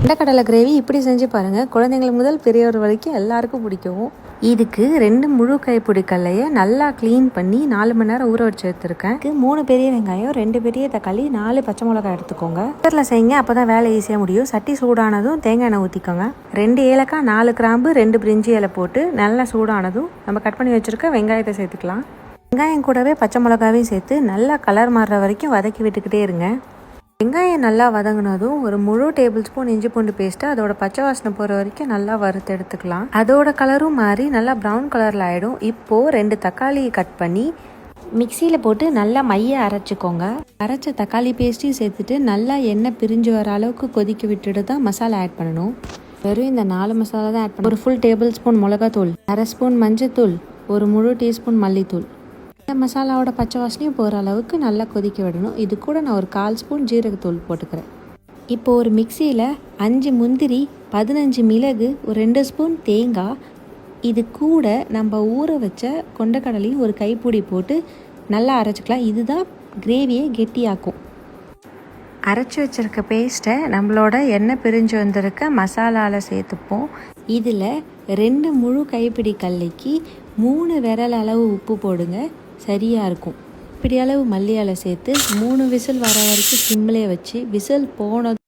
கொண்டக்கடலை கிரேவி இப்படி செஞ்சு பாருங்கள். குழந்தைங்களுக்கு முதல் பெரியவர் வரைக்கும் எல்லாருக்கும் பிடிக்கும். இதுக்கு 2 முழு கைப்பிடி கடலையை நல்லா க்ளீன் பண்ணி 4 மணி நேரம் ஊற வச்சு எடுத்துருக்கேன். 3 பெரிய வெங்காயம், 2 பெரிய தக்காளி, 4 பச்சை மிளகாய் எடுத்துக்கோங்க. குக்கரில் செய்யுங்க, அப்போ தான் வேலை ஈஸியாக முடியும். சட்டி சூடானதும் தேங்காய் எண்ணெய் ஊற்றிக்கோங்க. 2 ஏலக்காய், 4 கிராம்பு, 2 பிரிஞ்சி இலை போட்டு நல்லா சூடானதும் நம்ம கட் பண்ணி வச்சுருக்க வெங்காயத்தை சேர்த்துக்கலாம். வெங்காயம் கூடவே பச்சை மிளகாவையும் சேர்த்து நல்லா கலர் மாறுற வரைக்கும் வதக்கி விட்டுக்கிட்டே இருங்க. வெங்காயம் நல்லா வதங்கினதும் ஒரு முழு டேபிள் ஸ்பூன் இஞ்சி பூண்டு பேஸ்ட்டு அதோட பச்சை வாசனை போகிற வரைக்கும் நல்லா வறுத்து எடுத்துக்கலாம். அதோட கலரும் மாறி நல்லா ப்ரௌன் கலரில் ஆகிடும். இப்போது 2 தக்காளியை கட் பண்ணி மிக்சியில் போட்டு நல்லா மைய அரைச்சிக்கோங்க. அரைச்ச தக்காளி பேஸ்ட்டையும் சேர்த்துட்டு நல்லா எண்ணெய் பிரிஞ்சு வர அளவுக்கு கொதிக்க விட்டுட்டு தான் மசாலா ஆட் பண்ணணும். வெறும் இந்த 4 மசாலா தான் ஆட் பண்ணணும். ஒரு ஃபுல் டேபிள் ஸ்பூன் மிளகாத்தூள், 1/2 ஸ்பூன் மஞ்சத்தூள், ஒரு முழு டீஸ்பூன் மல்லித்தூள். இந்த மசாலாவோட பச்சை வாசனையும் போகிற அளவுக்கு நல்லா கொதிக்க விடணும். இது கூட நான் ஒரு 1/4 ஸ்பூன் ஜீரகத்தூள் போட்டுக்கிறேன். இப்போ ஒரு மிக்சியில் 5 முந்திரி, 15 மிளகு, ஒரு 2 ஸ்பூன் தேங்காய், இது கூட நம்ம ஊற வச்ச கொண்டக்கடலையும் ஒரு கைப்பிடி போட்டு நல்லா அரைச்சிக்கலாம். இதுதான் கிரேவியை கெட்டியாக்கும். அரைச்சி வச்சுருக்க பேஸ்ட்டை நம்மளோட எண்ணெய் பிரிஞ்சு வந்திருக்க மசாலாவில் சேர்த்துப்போம். இதில் 2 முழு கைப்பிடி கடலைக்கு 3 விரல் அளவு உப்பு போடுங்க, சரியாக இருக்கும். இப்படி அளவு மல்லி இலை சேர்த்து 3 விசில் வர வரைக்கும் சிம்மிலே வச்சு விசில் போனதும்